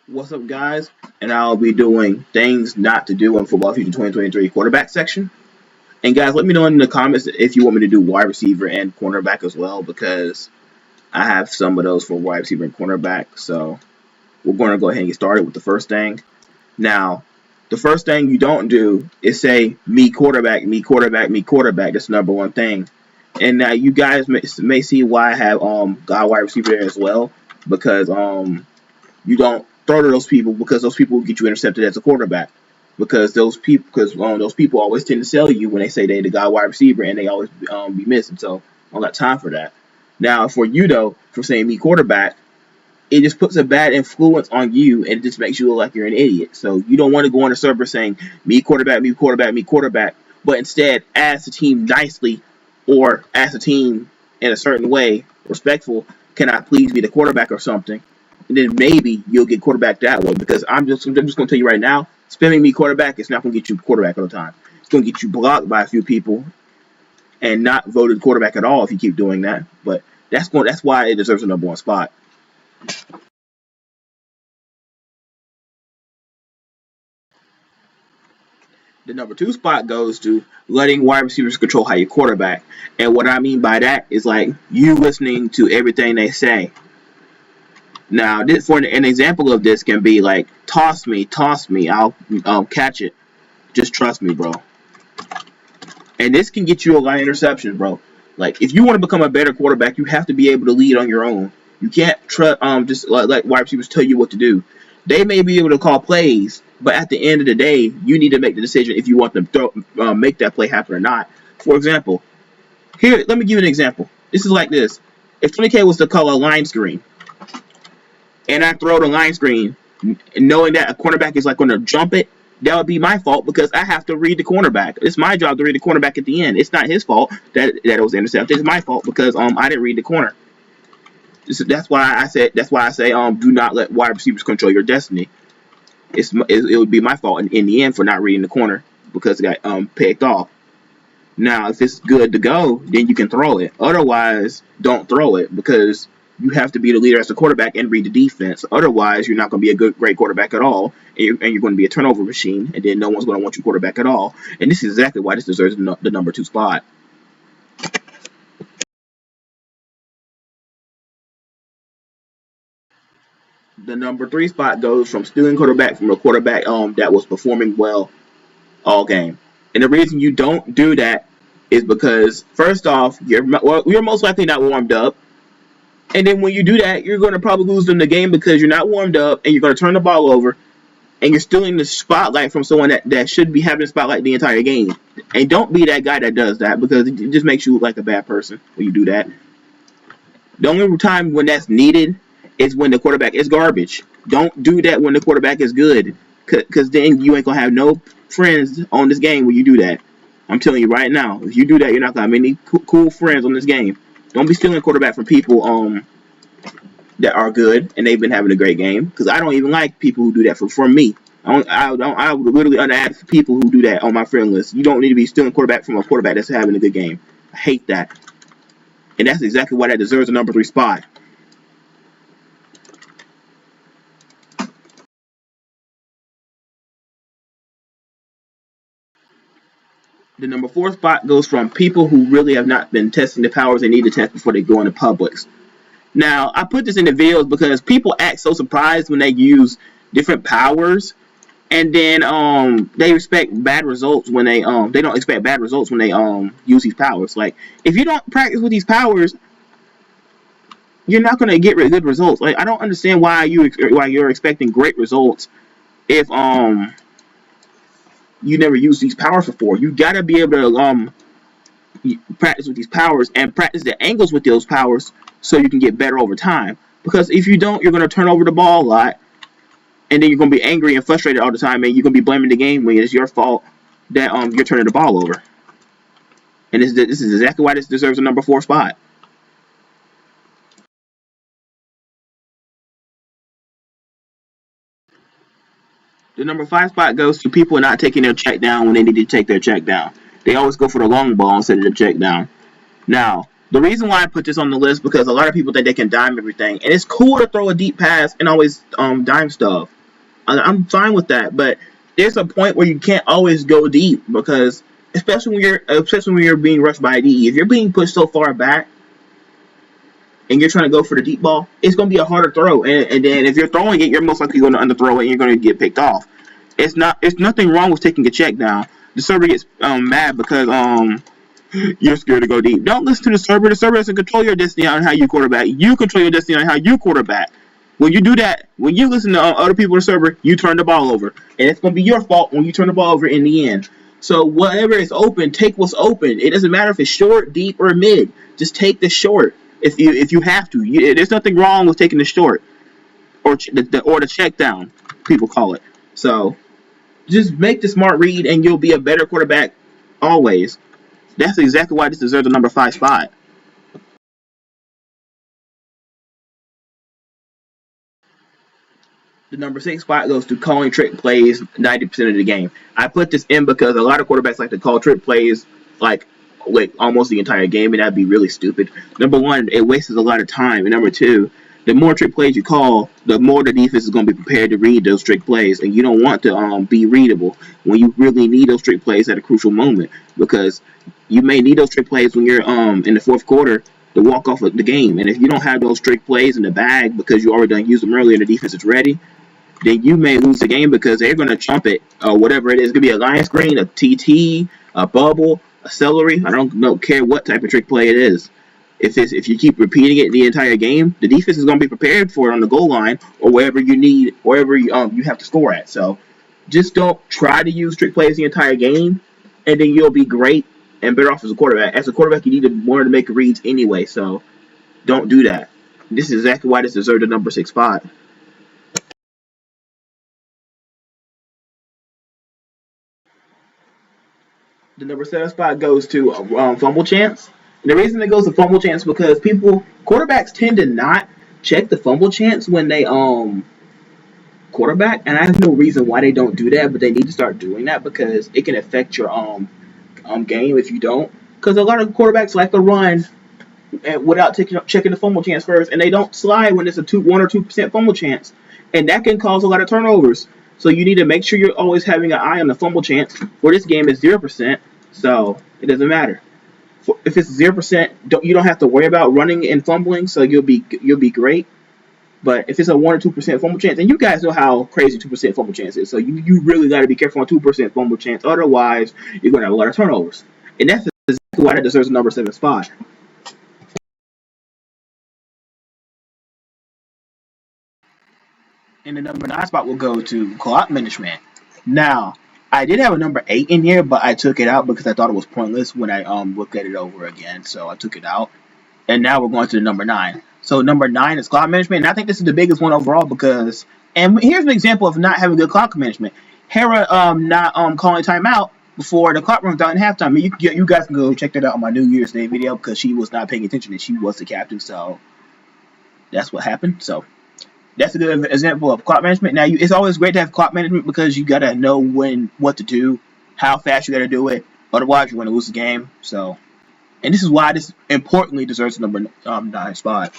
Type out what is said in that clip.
What's up, guys? And I'll be doing things not to do in Football Future 2023 quarterback section. And guys, let me know in the comments if you want me to do wide receiver and cornerback as well, because I have some of those for wide receiver and cornerback. So we're going to go ahead and get started with the first thing. Now, the first thing you don't do is say me quarterback, me quarterback, me quarterback. That's the number one thing. And now you guys may see why I have got wide receiver there as well, because you don't throw to those people, because those people will get you intercepted as a quarterback. Because those people always tend to sell you when they say they the guy wide receiver, and they always be missing. So I don't got time for that. Now for you though, for saying me quarterback, it just puts a bad influence on you, and it just makes you look like you're an idiot. So you don't want to go on the server saying me quarterback, me quarterback, me quarterback, but instead ask the team nicely, or ask the team in a certain way, respectful, can I please be the quarterback or something? And then maybe you'll get quarterback that way. Because I'm just going to tell you right now, spamming me quarterback is not going to get you quarterback all the time. It's going to get you blocked by a few people and not voted quarterback at all if you keep doing that. But that's why it deserves a number one spot. The number two spot goes to letting wide receivers control how you quarterback. And what I mean by that is like you listening to everything they say. Now, for an example of this can be like, toss me, I'll catch it. Just trust me, bro. And this can get you a lot of interceptions, bro. Like, if you want to become a better quarterback, you have to be able to lead on your own. You can't just let wide receivers tell you what to do. They may be able to call plays, but at the end of the day, you need to make the decision if you want them to make that play happen or not. For example, here, let me give you an example. This is like this. If 20K was to call a line screen, and I throw the line screen, knowing that a cornerback is like going to jump it, that would be my fault because I have to read the cornerback. It's my job to read the cornerback at the end. It's not his fault that it was intercepted. It's my fault because I didn't read the corner. That's why I say do not let wide receivers control your destiny. It would be my fault in the end for not reading the corner because it got picked off. Now, if it's good to go, then you can throw it. Otherwise, don't throw it because you have to be the leader as the quarterback and read the defense. Otherwise, you're not going to be a great quarterback at all, and you're going to be a turnover machine, and then no one's going to want you quarterback at all. And this is exactly why this deserves the number two spot. The number three spot goes from stealing quarterback from a quarterback that was performing well all game. And the reason you don't do that is because, first off, you're most likely not warmed up. And then when you do that, you're going to probably lose them the game because you're not warmed up and you're going to turn the ball over and you're stealing the spotlight from someone that should be having the spotlight the entire game. And don't be that guy that does that because it just makes you look like a bad person when you do that. The only time when that's needed is when the quarterback is garbage. Don't do that when the quarterback is good because then you ain't going to have no friends on this game when you do that. I'm telling you right now, if you do that, you're not going to have any cool friends on this game. Don't be stealing quarterback from people that are good and they've been having a great game. Because I don't even like people who do that for me. I would literally unadd people who do that on my friend list. You don't need to be stealing quarterback from a quarterback that's having a good game. I hate that. And that's exactly why that deserves a number three spot. The number four spot goes from people who really have not been testing the powers they need to test before they go into Publix. Now, I put this in the videos because people act so surprised when they use different powers, and then they expect bad results when they don't expect bad results when they use these powers. Like, if you don't practice with these powers, you're not gonna get good results. Like, I don't understand why you're expecting great results if you never used these powers before. You gotta be able to practice with these powers and practice the angles with those powers so you can get better over time. Because if you don't, you're going to turn over the ball a lot, and then you're going to be angry and frustrated all the time, and you're going to be blaming the game when it's your fault that you're turning the ball over. And this is exactly why this deserves a number four spot. The number five spot goes to people not taking their check down when they need to take their check down. They always go for the long ball instead of the check down. Now, the reason why I put this on the list because a lot of people think they can dime everything, and it's cool to throw a deep pass and always dime stuff. I'm fine with that, but there's a point where you can't always go deep because especially when you're being rushed by a DE, if you're being pushed so far back and you're trying to go for the deep ball, it's going to be a harder throw. And then if you're throwing it, you're most likely going to underthrow it and you're going to get picked off. It's nothing wrong with taking a check down. The server gets mad because you're scared to go deep. Don't listen to the server. The server doesn't control your destiny on how you quarterback. You control your destiny on how you quarterback. When you do that, when you listen to other people in the server, you turn the ball over. And it's going to be your fault when you turn the ball over in the end. So whatever is open, take what's open. It doesn't matter if it's short, deep, or mid. Just take the short if you have to. There's nothing wrong with taking the short or the check down, people call it. So just make the smart read and you'll be a better quarterback always. That's exactly why this deserves the number 5 spot. The number 6 spot goes to calling trick plays 90% of the game. I put this in because a lot of quarterbacks like to call trick plays like almost the entire game, and that'd be really stupid. Number one, it wastes a lot of time. And number two, the more trick plays you call, the more the defense is going to be prepared to read those trick plays, and you don't want to be readable when you really need those trick plays at a crucial moment, because you may need those trick plays when you're in the fourth quarter to walk off of the game. And if you don't have those trick plays in the bag because you already done used them earlier and the defense is ready, then you may lose the game because they're going to chump it or whatever it is. It's going to be a line screen, a TT, a bubble, a celery. I don't care what type of trick play it is. If you keep repeating it the entire game, the defense is going to be prepared for it on the goal line or wherever you have to score at. So just don't try to use trick plays the entire game, and then you'll be great and better off as a quarterback. As a quarterback, you need to learn to make reads anyway, so don't do that. This is exactly why this deserves the number 6 spot. The number 7 spot goes to fumble chance. And the reason it goes to fumble chance is because quarterbacks tend to not check the fumble chance when they quarterback, and I have no reason why they don't do that, but they need to start doing that because it can affect your game if you don't. Because a lot of quarterbacks like to run without checking the fumble chance first, and they don't slide when it's a 1 or 2% fumble chance, and that can cause a lot of turnovers. So you need to make sure you're always having an eye on the fumble chance. For this game, it's 0%, so it doesn't matter. If it's 0%, you don't have to worry about running and fumbling, so you'll be great. But if it's a 1 or 2% fumble chance, and you guys know how crazy 2% fumble chance is, so you really got to be careful on 2% fumble chance. Otherwise, you're going to have a lot of turnovers, and that's exactly why that deserves a number 7 spot. And the number 9 spot will go to clock management. Now, I did have a number 8 in here, but I took it out because I thought it was pointless when I looked at it over again. So I took it out. And now we're going to the number 9. So number 9 is clock management. And I think this is the biggest one overall because, and here's an example of not having good clock management. Hera not calling timeout before the clock runs out in halftime. I mean, you guys can go check that out on my New Year's Day video because she was not paying attention and she was the captain. So that's what happened. So that's a good example of clock management. Now, it's always great to have clock management because you gotta know what to do, how fast you gotta do it. Otherwise, you're gonna lose the game. So, and this is why this importantly deserves the number 9 spot.